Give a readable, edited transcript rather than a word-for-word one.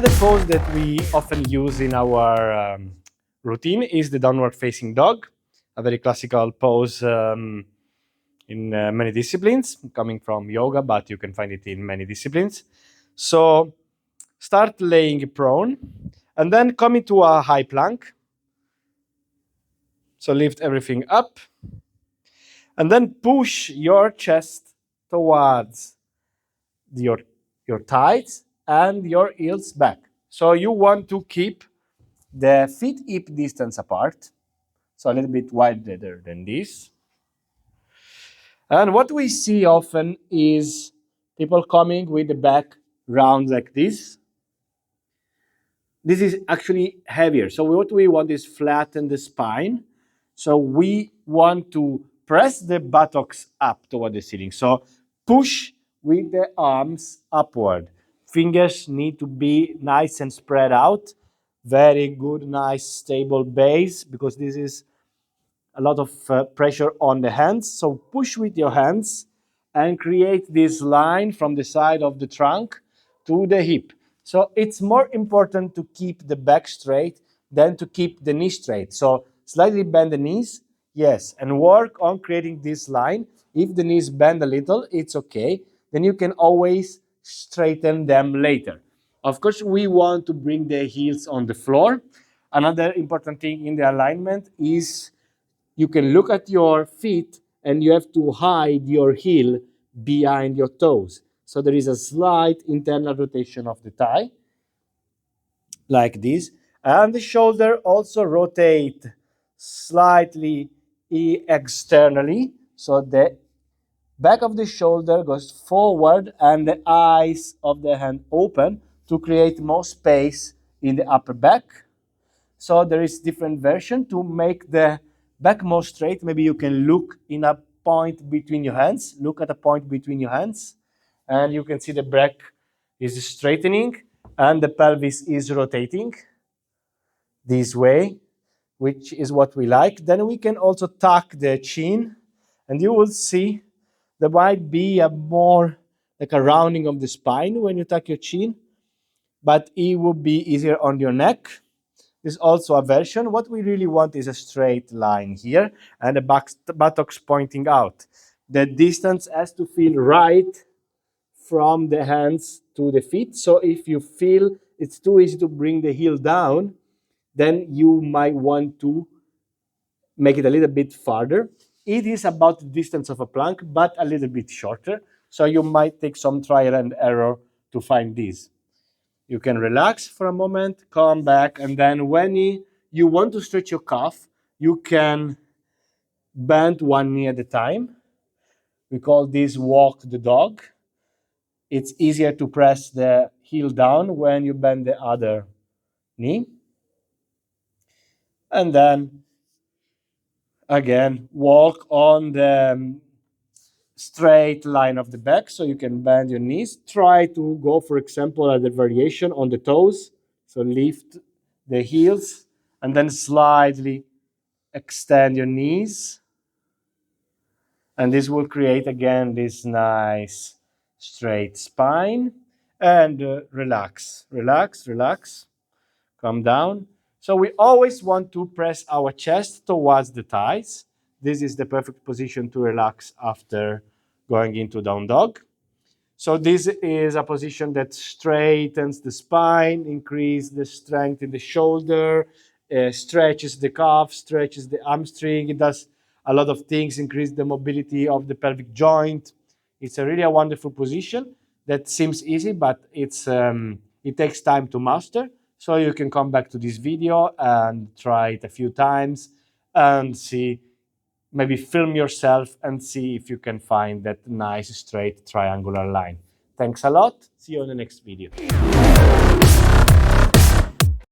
Another pose that we often use in our routine is the downward facing dog, a very classical pose in many disciplines, coming from yoga, but you can find it in many disciplines. So start laying prone and then come into a high plank. So lift everything up and then push your chest towards your thighs and your heels back. So you want to keep the feet hip distance apart, so a little bit wider than this. And what we see often is people coming with the back round like this. This is actually heavier. So what we want is flatten the spine. So we want to press the buttocks up toward the ceiling. So push with the arms upward. Fingers need to be nice and spread out. Very good, nice, stable base, because this is a lot of pressure on the hands. So push with your hands and create this line from the side of the trunk to the hip. So it's more important to keep the back straight than to keep the knee straight. So slightly bend the knees, yes, and work on creating this line. If the knees bend a little, it's okay. Then you can always straighten them later. Of course, we want to bring the heels on the floor. Another important thing in the alignment is you can look at your feet and you have to hide your heel behind your toes. So there is a slight internal rotation of the thigh, like this. And the shoulder also rotate slightly externally. So the back of the shoulder goes forward and the eyes of the hand open to create more space in the upper back. So there is different version to make the back more straight. Maybe you can look in a point between your hands. Look at a point between your hands. And you can see the back is straightening and the pelvis is rotating this way, which is what we like. Then we can also tuck the chin, and you will see there might be a more like a rounding of the spine when you tuck your chin, but it will be easier on your neck. There's also a version. What we really want is a straight line here and the buttocks pointing out. The distance has to feel right from the hands to the feet. So if you feel it's too easy to bring the heel down, then you might want to make it a little bit farther. It is about the distance of a plank, but a little bit shorter. So you might take some trial and error to find this. You can relax for a moment, come back, and then when you want to stretch your calf, you can bend one knee at a time. We call this walk the dog. It's easier to press the heel down when you bend the other knee. And then, again, walk on the straight line of the back, so you can bend your knees. Try to go, for example, at the variation on the toes. So lift the heels and then slightly extend your knees. And this will create, again, this nice straight spine. And relax, relax, relax. Come down. So we always want to press our chest towards the thighs. This is the perfect position to relax after going into down dog. So this is a position that straightens the spine, increases the strength in the shoulder, stretches the calf, stretches the hamstring. It does a lot of things, increase the mobility of the pelvic joint. It's a really wonderful position that seems easy, but it takes time to master. So you can come back to this video and try it a few times and see, maybe film yourself and see if you can find that nice straight triangular line. Thanks a lot. See you in the next video.